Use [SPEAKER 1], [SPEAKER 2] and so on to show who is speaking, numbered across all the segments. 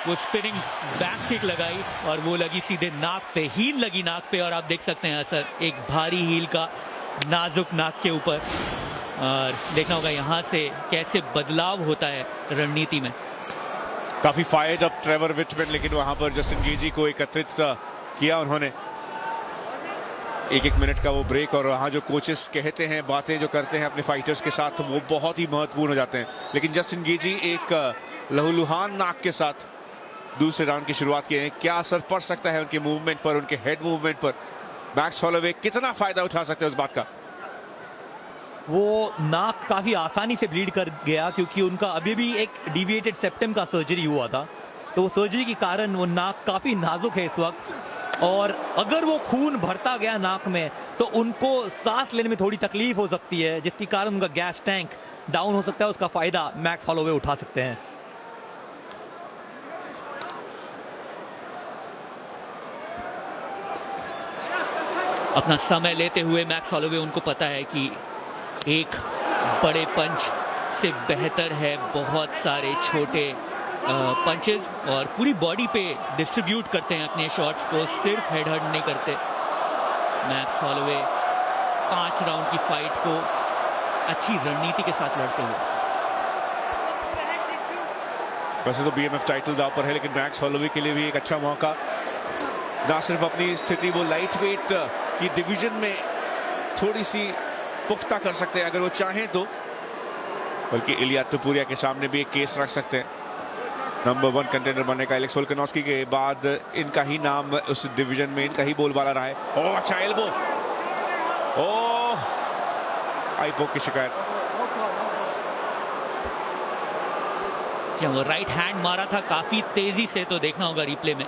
[SPEAKER 1] वो spinning back kick लगाई और वो लगी सीधे नाक पे, हील लगी नाक पे, और आप देख सकते हैं असर एक भारी हील का नाजुक नाक के ऊपर। और देखना होगा यहाँ से कैसे बदलाव होता है रणनीति में।
[SPEAKER 2] काफी फायर्ड अप ट्रेवर विटमैन, लेकिन वहां पर जस्टिन गेजी को एकत्रित किया उन्होंने। एक मिनट का वो ब्रेक, और वहां जो कोचेस कहते हैं, बातें जो करते हैं अपने फाइटर्स के साथ, वो बहुत ही महत्वपूर्ण हो जाते हैं। लेकिन जस्टिन गेजी एक लहूलुहान नाक के साथ दूसरे राउंड की शुरुआत किए हैं। क्या असर पड़ सकता है उनके मूवमेंट पर, उनके हेड मूवमेंट पर? मैक्स हॉलोवे कितना फायदा उठा सकते हैं उस बात का?
[SPEAKER 3] वो नाक काफी आसानी से ब्लीड कर गया क्योंकि उनका अभी भी एक डिविएटेड सेप्टम का सर्जरी हुआ था, तो वो सर्जरी के कारण वो नाक काफी नाजुक है इस वक्त। और अगर वो खून भरता गया नाक में तो उनको सांस लेने में थोड़ी तकलीफ हो सकती है, जिसके कारण उनका गैस टैंक डाउन हो सकता है। उसका फायदा मैक्स हॉलोवे उठा सकते हैं।
[SPEAKER 1] अपना समय लेते हुए मैक्स हॉलोवे, उनको पता है कि एक बड़े पंच से बेहतर है बहुत सारे छोटे पंचेस, और पूरी बॉडी पे डिस्ट्रीब्यूट करते हैं अपने शॉट्स को, सिर्फ हेड हट नहीं करते। मैक्स हॉलोवे 5 राउंड की फाइट को अच्छी रणनीति के साथ लड़ते हुए।
[SPEAKER 2] वैसे तो बीएमएफ टाइटल दांव पर है, लेकिन मैक्स हॉलोवे के लिए भी एक अच्छा मौका, ना सिर्फ अपनी स्थिति वो लाइट वेट की डिवीजन में थोड़ी सी पुख्ता कर सकते हैं अगर वो चाहें तो, बल्कि इलिया टुपुरिया के सामने भी एक केस रख सकते हैं। नंबर 1 कंटेंडर बनने का एलेक्स वोल्कानोव्स्की के बाद इनका ही नाम उस डिवीजन में, इनका ही बोलबाला रहा है। ओह अच्छा एल्बो, ओह आई पोक की शिकायत।
[SPEAKER 1] क्या वो राइट हैंड मारा था काफी तेजी से, तो देखना होगा रिप्ले में।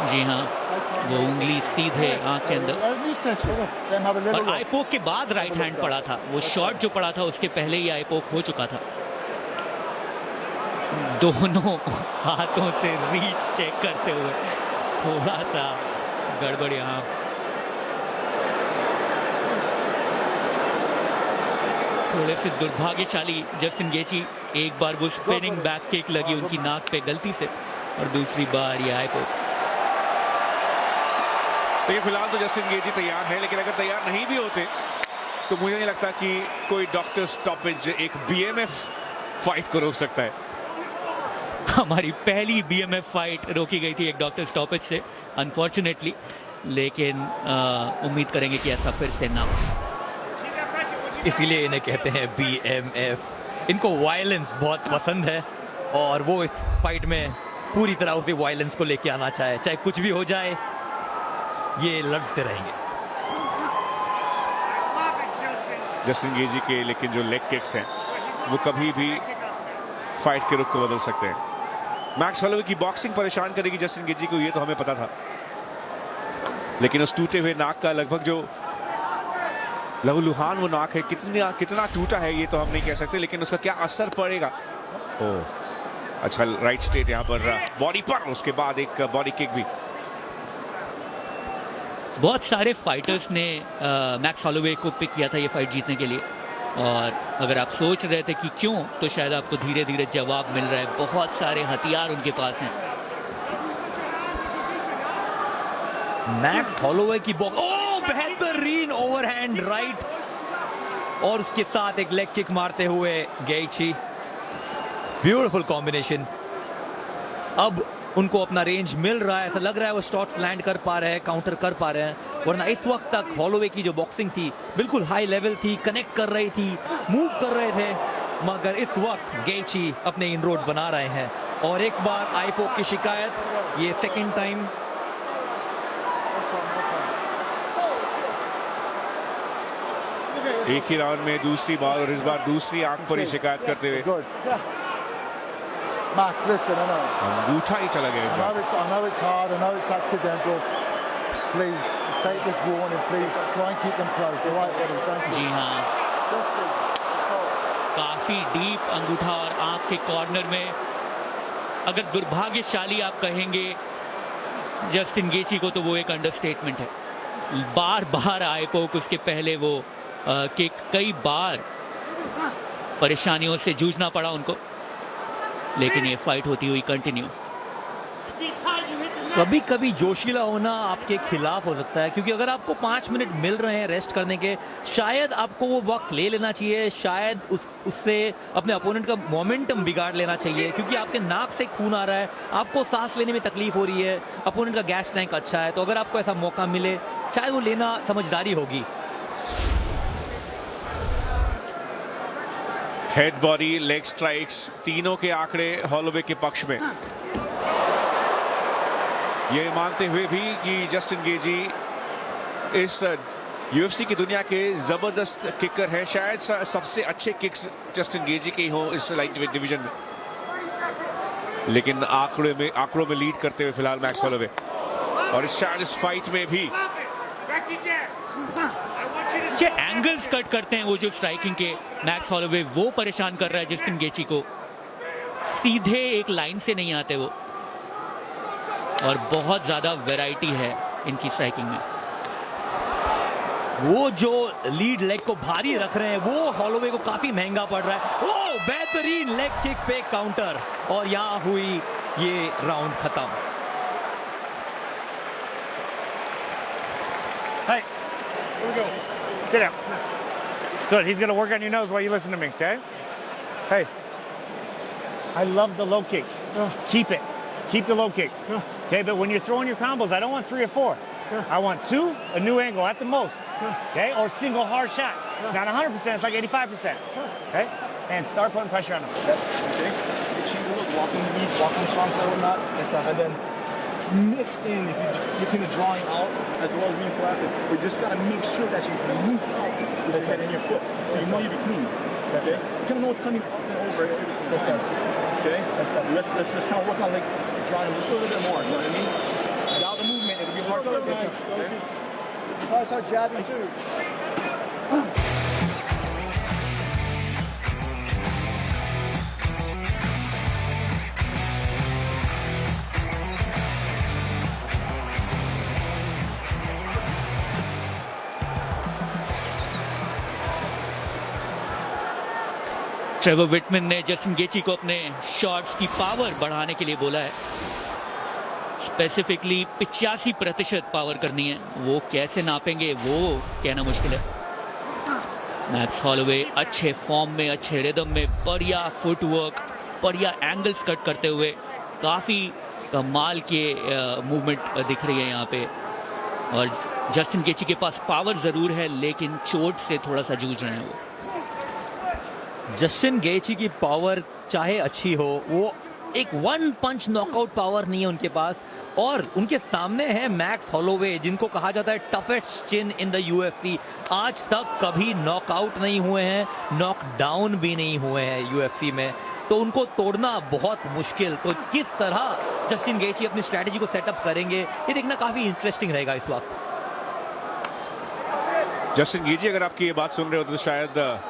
[SPEAKER 1] जी हाँ, वो उंगली सीधे आंख के अंदर, और आई पोक के बाद राइट हैंड पड़ा था। वो शॉट जो पड़ा था उसके पहले ही आई पोक हो चुका था। दोनों हाथों से रीच चेक करते हुए थोड़ा सा गड़बड़ यहाँ। थोड़े से दुर्भाग्यशाली जस्टिन गेची, एक बार वो स्पिनिंग बैक किक लगी उनकी नाक पे गलती से, और दूसरी बार ये आई पोक।
[SPEAKER 2] तो ये फिलहाल तो जस्टिन गेजी तैयार है, लेकिन अगर तैयार नहीं भी होते तो मुझे नहीं लगता कि कोई डॉक्टर स्टॉपेज एक बीएमएफ फाइट को रोक सकता है।
[SPEAKER 1] हमारी पहली बीएमएफ फाइट रोकी गई थी एक डॉक्टर स्टॉपेज से, अनफॉर्चुनेटली, लेकिन उम्मीद करेंगे कि ऐसा फिर से ना हो।
[SPEAKER 3] इसीलिए इन्हें कहते हैं बीएमएफ। इनको वायलेंस बहुत पसंद है और वो इस फाइट में पूरी तरह उसे वायलेंस को लेके आना चाहे, चाहे कुछ भी हो जाए, ये लड़ते रहेंगे।
[SPEAKER 2] जस्टिन गेजी के लेकिन जो लेग किक्स हैं वो कभी भी फाइट के रुख को बदल सकते हैं। मैक्स हॉलोवे की बॉक्सिंग परेशान करेगी जस्टिन गेजी को, ये तो हमें पता था, लेकिन उस टूटे हुए नाक का लगभग जो लहूलुहान वो नाक है, कितना टूटा है ये तो हम नहीं कह सकते, लेकिन उसका क्या असर पड़ेगा। ओह अच्छा राइट स्ट्रेट यहाँ पर बॉडी पर, उसके बाद एक बॉडी किक भी।
[SPEAKER 1] बहुत सारे फाइटर्स ने मैक्स हॉलोवे को पिक किया था ये फाइट जीतने के लिए, और अगर आप सोच रहे थे कि क्यों, तो शायद आपको धीरे धीरे जवाब मिल रहा है। बहुत सारे हथियार उनके पास हैं।
[SPEAKER 3] मैक्स हॉलोवे की बॉक्स, ओह बेहतरीन ओवरहैंड राइट, और उसके साथ एक लेग किक मारते हुए गेची। Beautiful combination. अब उनको अपना रेंज मिल रहा है, ऐसा लग रहा है वो शॉट्स लैंड कर पा रहे हैं, काउंटर कर पा रहे हैं, वरना इस वक्त तक हॉलोवे की जो बॉक्सिंग थी बिल्कुल हाई लेवल थी, कनेक्ट कर रही थी, मूव कर रहे थे, मगर इस वक्त गेची अपने इनरोड बना रहे हैं। और एक बार आई पोक की शिकायत, ये सेकंड टाइम।
[SPEAKER 2] एक ही राउंड में दूसरी बार, और इस बार दूसरी आंख पर ही शिकायत करते हुए।
[SPEAKER 4] Max, listen, I know.
[SPEAKER 2] अंगूठा ही चला गया इस बार।
[SPEAKER 4] I know it's hard. I know it's accidental. Please, just take this warning. Please, try and keep them close. All right, buddy. Thank you.
[SPEAKER 1] जी हाँ, काफी डीप अंगूठा और आंख के कॉर्नर में। अगर दुर्भाग्यशाली आप कहेंगे जस्टिन गेची को, तो वो एक अंडरस्टेटमेंट है। बार बार आए पोक, उसके पहले वो किक, कई बार परेशानियों से जूझना पड़ा उनको, लेकिन ये फाइट होती हुई कंटिन्यू।
[SPEAKER 3] कभी कभी जोशीला होना आपके खिलाफ हो सकता है, क्योंकि अगर आपको 5 मिनट मिल रहे हैं रेस्ट करने के, शायद आपको वो वक्त ले लेना चाहिए, शायद उससे अपने अपोनेंट का मोमेंटम बिगाड़ लेना चाहिए, क्योंकि आपके नाक से खून आ रहा है, आपको सांस लेने में तकलीफ हो रही है, अपोनेंट का गैस टैंक अच्छा है, तो अगर आपको ऐसा मौका मिले शायद वो लेना समझदारी होगी।
[SPEAKER 2] हेड, बॉडी, लेग स्ट्राइक्स, तीनों के आंकड़े हॉलोवे के पक्ष में। ये मानते हुए भी कि जस्टिन गेजी इस यूएफसी की दुनिया के जबरदस्त किकर हैं, शायद सबसे अच्छे किक्स जस्टिन गेजी के ही हो इस लाइटवेट डिवीजन में, लेकिन आंकड़ों में लीड करते हुए फिलहाल मैक्स हॉलोवे। और शायद इस फाइट में भी
[SPEAKER 1] एंगल्स कट करते हैं वो जो स्ट्राइकिंग के, मैक्स हॉलोवे वो परेशान कर रहा है जस्टिन गेची को, सीधे एक लाइन से नहीं आते वो, और बहुत ज्यादा वैरायटी है इनकी स्ट्राइकिंग में।
[SPEAKER 3] वो जो लीड लेग को भारी रख रहे हैं वो हॉलोवे को काफी महंगा पड़ रहा है। ओ बेहतरीन लेग किक पे काउंटर, और यहां हुई ये राउंड खत्म।
[SPEAKER 5] Hey, here we go. Sit down. Good. He's gonna work on your nose while you listen to me. Okay. Hey, I love the low kick. Keep it. Keep the low kick. Okay, but when you're throwing your combos, I don't want 3 or 4. I want 2, a new angle at the most. Okay, or single hard shot. It's not 100%, it's like 85%. Okay, and start putting pressure on him.
[SPEAKER 6] Okay, just change the look, walking lead, walking strong side or not, and then mix in if you're kind of drawing out as well as being proactive. But you just gotta make sure that you move out with your head and your foot, so you know you be clean. Okay, you kind of know what's coming up and over every single time. Okay, let's just kind of work on like drawing him just a little bit more. You know what I mean? Without the movement, it'll be hard for him. Okay. Probably start jabbing too.
[SPEAKER 1] Trevor Whitman ने Justin गेची को अपने shots की power बढ़ाने के लिए बोला है, specifically 85% power करनी है, वो कैसे नापेंगे वो कहना मुश्किल है। मैक्स हॉलोवे अच्छे फॉर्म में, अच्छे रिदम में, बढ़िया फुटवर्क, बढ़िया एंगल्स कट करते हुए, काफी कमाल के मूवमेंट दिख रही है यहाँ पे, और जस्टिन गेची के पास पावर जरूर है लेकिन चोट से थोड़ा सा जूझ रहे हैं वो।
[SPEAKER 3] जस्टिन गेची की पावर चाहे अच्छी हो, वो एक 1 पंच नॉकआउट पावर नहीं है उनके पास, और उनके सामने है मैक्स हॉलोवे जिनको कहा जाता है toughest chin in the UFC. आज तक कभी नॉकआउट नहीं हुए हैं, नॉकडाउन भी नहीं हुए हैं यूएफसी में, तो उनको तोड़ना बहुत मुश्किल। तो किस तरह जस्टिन गेची अपनी स्ट्रैटेजी को सेटअप करेंगे ये देखना काफी इंटरेस्टिंग रहेगा इस वक्त।
[SPEAKER 2] जस्टिन गेजी अगर आपकी ये बात सुन रहे हो तो शायद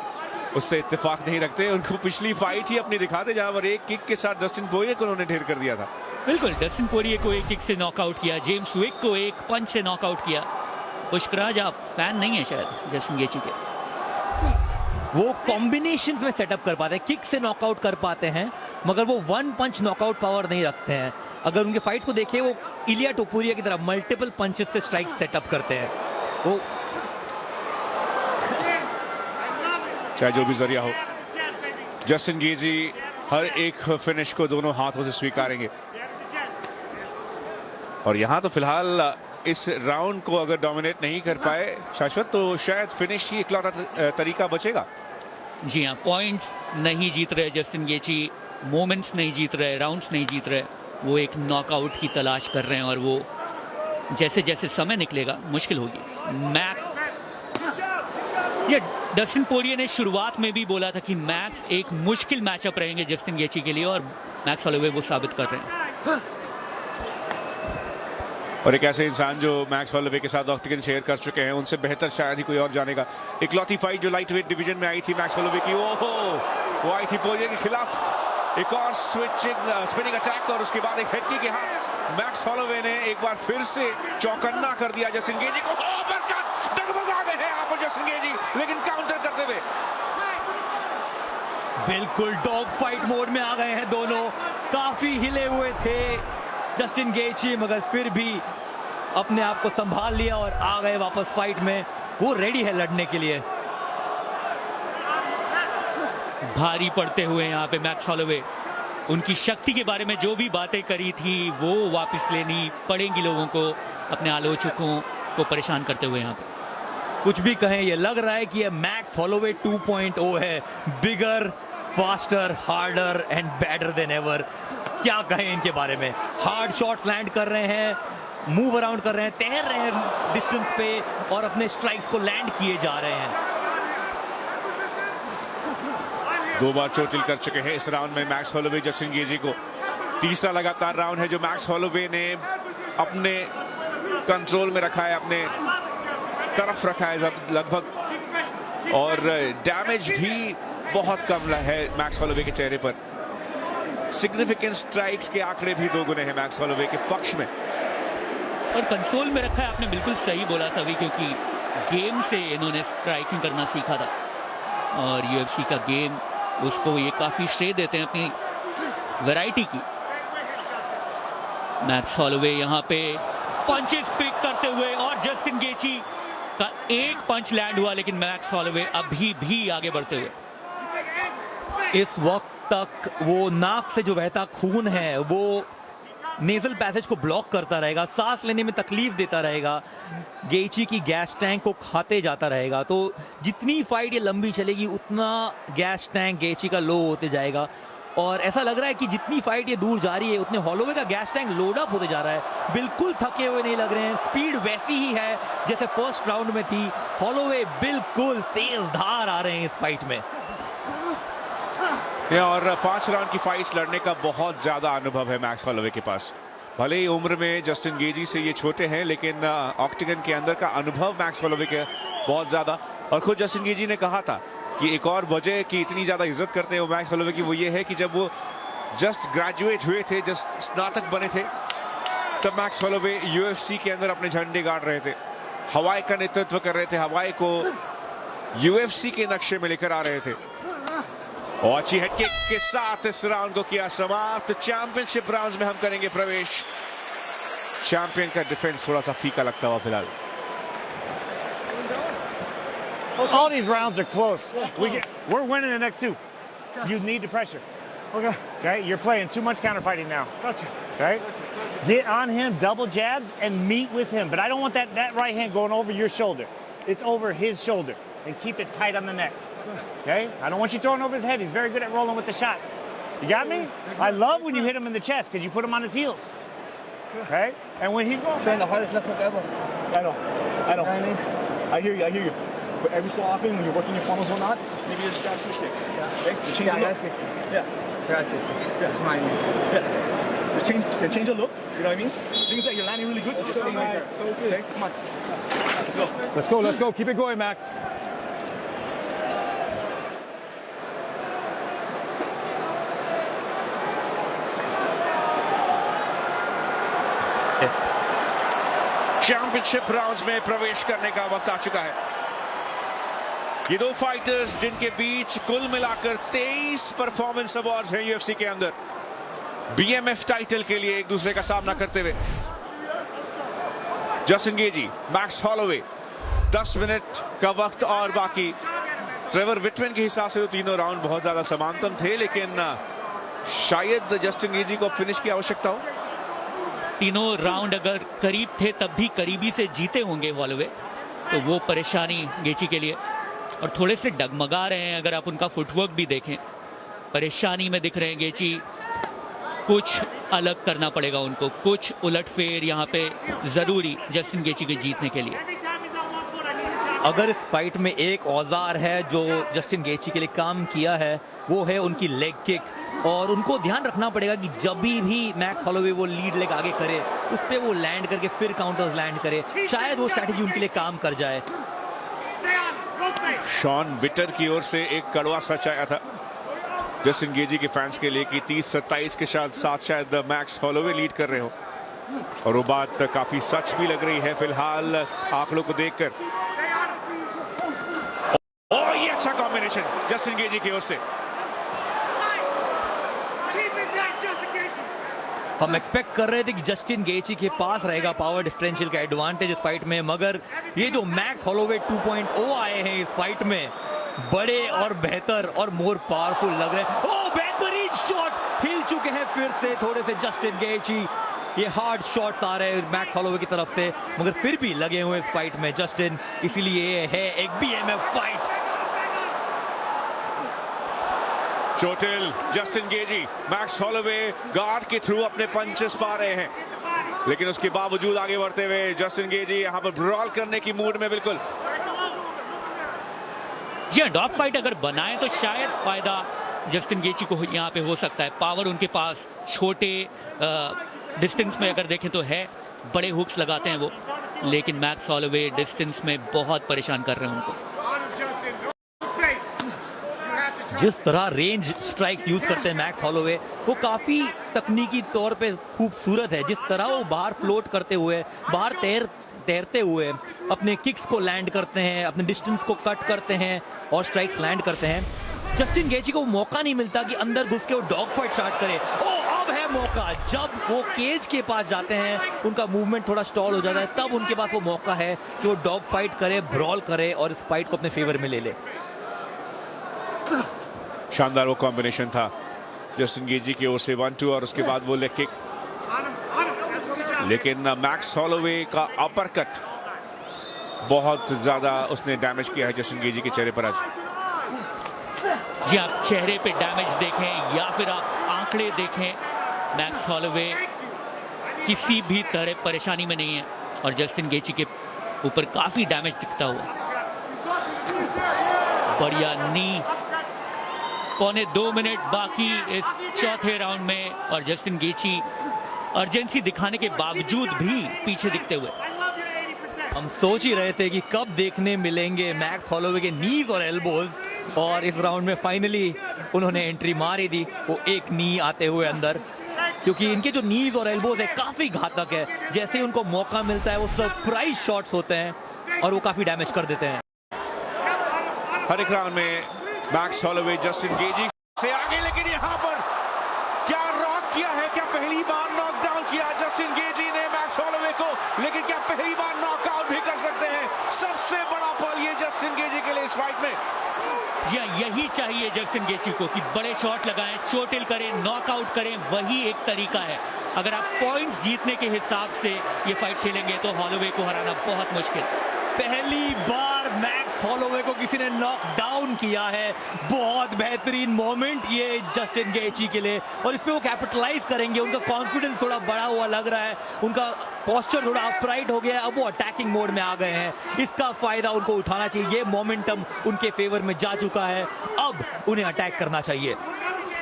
[SPEAKER 2] उससे इत्तेफाक नहीं रखते, उनको पिछली फाइट ही अपनी दिखाते जहां पर एक किक के साथ डस्टिन पोरिये को उन्होंने ढेर कर दिया था।
[SPEAKER 1] बिल्कुल, डस्टिन पोरिये को एक किक से नॉकआउट किया, जेम्स विक को एक पंच से नॉकआउट किया। पुष्कराज आप फैन नहीं है शायद जस्टिन गेची के?
[SPEAKER 3] वो कॉम्बिनेशंस में सेटअप कर पाते हैं, किक से नॉकआउट कर पाते हैं, मगर वो 1 पंच नॉकआउट पावर नहीं रखते हैं। अगर उनके फाइट को देखें, वो इलिया टोपुरिया की तरह मल्टीपल पंचेस से स्ट्राइक सेटअप करते हैं। वो
[SPEAKER 2] चाहे जो भी जरिया हो, जस्टिन गेजी हर एक फिनिश को दोनों हाथों से स्वीकारेंगे, और यहां तो फिलहाल इस राउंड को अगर डोमिनेट नहीं कर पाए शाश्वत, तो शायद फिनिश ही इकलौता तरीका बचेगा।
[SPEAKER 1] जी हाँ, पॉइंट्स नहीं जीत रहे जस्टिन गेची, मोमेंट्स नहीं जीत रहे, राउंड्स नहीं जीत रहे, वो एक नॉकआउट की तलाश कर रहे हैं, और वो जैसे जैसे समय निकलेगा मुश्किल होगी। ये डस्टिन पोरिये ने शुरुआत में भी बोला था कि मैक्स एक मुश्किल मैचअप रहेंगे जस्टिन गेची के लिए, और मैक्स हॉलोवे वो साबित कर रहे हैं।
[SPEAKER 2] और एक ऐसे इंसान जो मैक्स हॉलोवे के साथ ऑक्टेगन शेयर कर चुके हैं, उनसे बेहतर शायद ही कोई और जानेगा। इकलौती फाइट जो लाइटवेट डिवीजन में आई थी मैक्स हॉलोवे की, वो आई थी पोरिये के खिलाफ। एक और स्पिनिंग अटैक, और उसके बाद एक हेड किक। यहाँ मैक्स हॉलोवे ने एक बार फिर से चौकन्ना कर दिया जस्टिन गेजी को। जस्टिन गेजी, लेकिन काउंटर करते हुए
[SPEAKER 3] बिल्कुल डॉग फाइट मोड में आ गए हैं दोनों। काफी हिले हुए थे जस्टिन गेची, मगर फिर भी अपने आप को संभाल लिया और आ गए वापस फाइट में। वो रेडी है लड़ने के लिए।
[SPEAKER 1] भारी पड़ते हुए यहाँ पे मैक्स हॉलोवे, उनकी शक्ति के बारे में जो भी बातें करी थी वो वापस लेनी पड़ेंगी लोगों को, अपने आलोचकों को परेशान करते हुए। यहाँ पे
[SPEAKER 3] कुछ भी कहें, ये लग रहा है कि ये मैक्स हॉलोवे 2.0 है। Bigger, faster, harder and better than ever. क्या कहें इनके बारे में। हार्ड शॉट्स लैंड कर रहे हैं, मूव अराउंड कर रहे हैं, तैर रहे हैं डिस्टेंस पे और अपने स्ट्राइक्स को लैंड किए जा रहे हैं।
[SPEAKER 2] 2 बार चोटिल कर चुके हैं इस राउंड में मैक्स हॉलोवे जस्टिन गेजी को। तीसरा लगातार राउंड है जो मैक्स हॉलोवे ने अपने कंट्रोल में रखा है, अपने तरफ रखा है लगभग, और डैमेज भी बहुत कम है मैक्स हॉलोवे के चेहरे पर। सिग्निफिकेंट स्ट्राइक्स के आंकड़े भी 2 गुने हैं मैक्स हॉलोवे के पक्ष में।
[SPEAKER 1] और कंट्रोल में रखा है, आपने बिल्कुल सही बोला सभी, क्योंकि गेम से इन्होंने स्ट्राइकिंग करना सीखा था और यूएफसी का गेम उसको ये काफी श्रेय देते हैं अपनी वैरायटी की। मैक्स हॉलोवे यहाँ पे पंचेस पिक करते हुए, और जस्टिन गेची का एक पंच लैंड हुआ, लेकिन मैक्स हॉलोवे अभी भी आगे बढ़ते हुए।
[SPEAKER 3] इस वक्त तक वो नाक से जो बहता खून है वो नेजल पैसेज को ब्लॉक करता रहेगा, सांस लेने में तकलीफ देता रहेगा, गेची की गैस टैंक को खाते जाता रहेगा। तो जितनी फाइट ये लंबी चलेगी उतना गैस टैंक गेची का लो होते जाएगा, और ऐसा लग रहा है कि जितनी फाइट ये दूर जा रही है उतने हॉलोवे का गैस टैंक लोड अप होते जा रहा है। बिल्कुल थके हुए नहीं लग रहे हैं, स्पीड वैसी ही है जैसे फर्स्ट राउंड में थी। हॉलोवे बिल्कुल तेज धार आ रहे हैं इस फाइट में।
[SPEAKER 2] और 5 राउंड की फाइट्स लड़ने का बहुत ज्यादा अनुभव है मैक्स हॉलोवे के पास। भले ही उम्र में जस्टिन गेजी से ये छोटे हैं, लेकिन ऑक्टेगन के अंदर का अनुभव मैक्स हॉलोवे के बहुत ज्यादा। और खुद जस्टिन गेजी ने कहा था कि एक और वजह की इतनी ज्यादा इज्जत करते हैं वो मैक्स हॉलोवे की, वो ये है कि जब वो जस्ट ग्रेजुएट हुए थे, जस्ट स्नातक बने थे, तब मैक्स हॉलोवे यूएफसी के अंदर अपने झंडे गाड़ रहे थे, हवाई का नेतृत्व कर रहे थे, हवाई को यूएफसी के नक्शे में लेकर आ रहे थे। और अच्छी हेडकिक के साथ इस राउंड को किया समाप्त। चैंपियनशिप राउंड्स में हम करेंगे प्रवेश। चैंपियन का डिफेंस थोड़ा सा फीका लगता हुआ फिलहाल।
[SPEAKER 5] All these rounds are close. We're winning the next 2. You need the pressure. Okay, you're playing too much counter fighting now.
[SPEAKER 4] Gotcha.
[SPEAKER 5] Okay,
[SPEAKER 4] Gotcha.
[SPEAKER 5] get on him, double jabs, and meet with him. But I don't want that right hand going over your shoulder. It's over his shoulder, and keep it tight on the neck. Okay, I don't want you throwing over his head. He's very good at rolling with the shots. You got me? I love when you hit him in the chest because you put him on his heels. Okay, and when he's going,
[SPEAKER 6] Showing the hardest left hook ever.
[SPEAKER 5] I know.
[SPEAKER 6] You know what I mean?
[SPEAKER 5] I hear you. I hear you. But every so often, when you're working your funnels or not, maybe just grab switch kick.
[SPEAKER 6] Yeah.
[SPEAKER 5] Okay, you change
[SPEAKER 6] Yeah,
[SPEAKER 5] the
[SPEAKER 6] that's
[SPEAKER 5] look.
[SPEAKER 6] 50.
[SPEAKER 5] Yeah,
[SPEAKER 6] That's 50. That's mine.
[SPEAKER 5] yeah. Just change the look. You know what I mean? Things that you're landing really good. You're just staying right there. Okay, come on. Let's go. Let's go. Let's go. Keep it going, Max.
[SPEAKER 2] Championship rounds में प्रवेश करने का वक्त आ चुका है। ये 2 fighters जिनके बीच कुल मिलाकर 23 परफॉर्मेंस अवार्ड्स हैं यूएफसी के अंदर, बीएमएफ टाइटल के लिए एक दूसरे का सामना करते हुए। Justin Gaethje, max Holloway, 10 minute का वक्त और बाकी। ट्रेवर विटमैन के हिसाब से तो तीनों राउंड बहुत ज्यादा समांतर थे, लेकिन शायद जस्टिन गेजी को फिनिश की आवश्यकता हो।
[SPEAKER 1] तीनों राउंड अगर करीब थे तब भी करीबी से जीते होंगे हॉलोवे, तो वो परेशानी गेची के लिए। और थोड़े से डगमगा रहे हैं, अगर आप उनका फुटवर्क भी देखें, परेशानी में दिख रहे हैं गेची। कुछ अलग करना पड़ेगा उनको, कुछ उलटफेर यहाँ पे जरूरी जस्टिन गेची के जीतने के लिए।
[SPEAKER 3] अगर इस फाइट में एक औजार है जो जस्टिन गेची के लिए काम किया है वो है उनकी लेग किक, और उनको ध्यान रखना पड़ेगा कि जब भी मैक्स हॉलोवे वो लीड लेग आगे करे उस पे वो लैंड करके फिर काउंटर्स लैंड करे, शायद वो स्ट्रैटेजी उनके लिए काम कर जाए।
[SPEAKER 2] शॉन विटर की ओर से एक कड़वा सच आया था जस्टिन गेजी के फैंस के लिए कि 30-27 के साथ शायद मैक्स हॉलोवे लीड कर रहे हो, और वो बात काफी सच भी लग रही है फिलहाल आंकड़ों को देखकर। अच्छा कॉम्बिनेशन जस्टिन गेजी की ओर से।
[SPEAKER 3] हम एक्सपेक्ट कर रहे थे कि जस्टिन गेची के पास रहेगा पावर डिफरेंशियल का एडवांटेज इस फाइट में, मगर ये जो मैक्स हॉलोवे 2.0 आए हैं इस फाइट में, बड़े और बेहतर और मोर पावरफुल लग रहे हैं। ओह, बेहतरीन शॉट, हिल चुके हैं फिर से थोड़े से जस्टिन गेची। ये हार्ड शॉट्स आ रहे हैं मैक्स हॉलोवे की तरफ से, मगर फिर भी लगे हुए इस फाइट में जस्टिन, इसीलिए ये है एक बीएमएफ फाइट।
[SPEAKER 2] चोटिल Justin Gaethje, max Holloway guard के थ्रू अपने पंचेस पा रहे हैं, लेकिन उसके बावजूद आगे बढ़ते हुए जस्टिन गेजी यहां पर ब्रॉल करने की मूड में बिल्कुल।
[SPEAKER 1] जी हाँ, डॉग फाइट अगर बनाए तो शायद फायदा जस्टिन गेची को यहाँ पे हो सकता है। पावर उनके पास छोटे डिस्टेंस में अगर देखें तो है, बड़े हुक्स लगाते हैं वो, लेकिन मैक्स हॉलोवे डिस्टेंस में बहुत परेशान कर रहे हैं उनको।
[SPEAKER 3] जिस तरह रेंज स्ट्राइक यूज करते हैं मैक्स हॉलोवे, वो काफी तकनीकी तौर पे खूबसूरत है। जिस तरह वो बाहर फ्लोट करते हुए, बाहर तैरते हुए अपने किक्स को लैंड करते हैं, अपने डिस्टेंस को कट करते हैं और स्ट्राइक्स लैंड करते हैं। जस्टिन गेची को मौका नहीं मिलता कि अंदर घुस के वो डॉग फाइट स्टार्ट करे। ओ, अब है मौका, जब वो केज के पास जाते हैं, उनका मूवमेंट थोड़ा स्टॉल हो जाता है, तब उनके पास वो मौका है कि वो डॉग फाइट करे, ब्रॉल करे और इस फाइट को अपने फेवर में ले ले।
[SPEAKER 2] शानदार वो कॉम्बिनेशन था जस्टिन गेजी की ओर से 1-2 और उसके बाद वो लेग किक, लेकिन मैक्स हॉलोवे का अपरकट बहुत ज्यादा उसने डैमेज किया है जस्टिन गेजी के चेहरे पर आज।
[SPEAKER 1] जी, आप चेहरे पे डैमेज देखें या फिर आप आंकड़े देखें, मैक्स हॉलोवे किसी भी तरह परेशानी में नहीं है और जस्टिन गेची के ऊपर काफी डैमेज दिखता हुआ। बढ़िया नी, 1.25 मिनट बाकी इस चौथे राउंड में और जस्टिन गेची अर्जेंसी दिखाने के बावजूद भी पीछे दिखते हुए।
[SPEAKER 3] हम सोच ही रहे थे कि कब देखने मिलेंगे मैक्स हॉलोवे के नीज और एल्बोज, और इस राउंड में फाइनली उन्होंने एंट्री मारी दी, वो एक नी आते हुए अंदर, क्योंकि इनके जो नीज और एल्बोज है काफी घातक है। जैसे ही उनको मौका मिलता है वो सरप्राइज शॉट्स होते हैं और वो काफी डैमेज कर देते हैं।
[SPEAKER 2] हर एक राउंड में मैक्स हॉलोवे जस्टिन गेजी से आगे, लेकिन यहां पर क्या रॉक किया है, क्या पहली बार नॉकडाउन किया जस्टिन गेजी ने मैक्स हॉलोवे को, लेकिन क्या पहली बार नॉकआउट भी कर सकते हैं? सबसे बड़ा पल ये जस्टिन गेजी के लिए इस फाइट में।
[SPEAKER 1] यही चाहिए जस्टिन गेची को कि बड़े शॉट लगाएं, चोटिल करें, नॉकआउट करें, वही एक तरीका है। अगर आप पॉइंट्स जीतने के हिसाब से ये फाइट खेलेंगे तो हॉलोवे को हराना बहुत मुश्किल।
[SPEAKER 3] पहली बार मैक्स हॉलोवे को किसी ने नॉक डाउन किया है, बहुत बेहतरीन मोमेंट ये जस्टिन गेची के लिए, और इस पे वो कैपिटलाइज करेंगे। उनका कॉन्फिडेंस थोड़ा बढ़ा हुआ लग रहा है, उनका पोस्चर थोड़ा अपराइट हो गया है, अब वो अटैकिंग मोड में आ गए हैं। इसका फायदा उनको उठाना चाहिए, ये मोमेंटम उनके फेवर में जा चुका है, अब उन्हें अटैक करना चाहिए।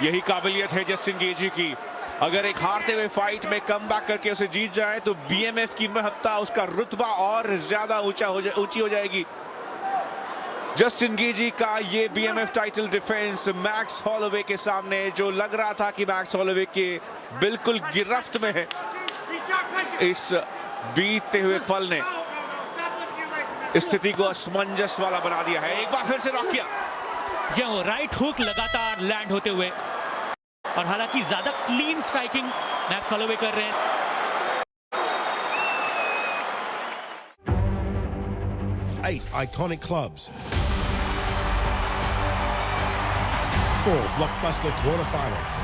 [SPEAKER 2] यही काबिलियत है जस्टिन गेजी की, अगर एक हारते हुए फाइट में कमबैक करके उसे जीत जाए तो बीएमएफ की महत्ता, उसका रुतबा और ज्यादा ऊंची हो जाएगी। जस्टिन गेजी का ये BMF title defence max Holloway के सामने, जो लग रहा था कि मैक्स हॉलोवे के बिल्कुल गिरफ्त में है, इस बीतते हुए पल ने स्थिति को असमंजस वाला बना दिया है। एक बार फिर से रॉक किया,
[SPEAKER 1] जो राइट हुक लगातार लैंड होते हुए, और हालांकि ज्यादा क्लीन स्ट्राइकिंग मैक्स हॉलोवे कर रहे हैं।
[SPEAKER 7] 8 iconic clubs, 4 blockbuster quarterfinals,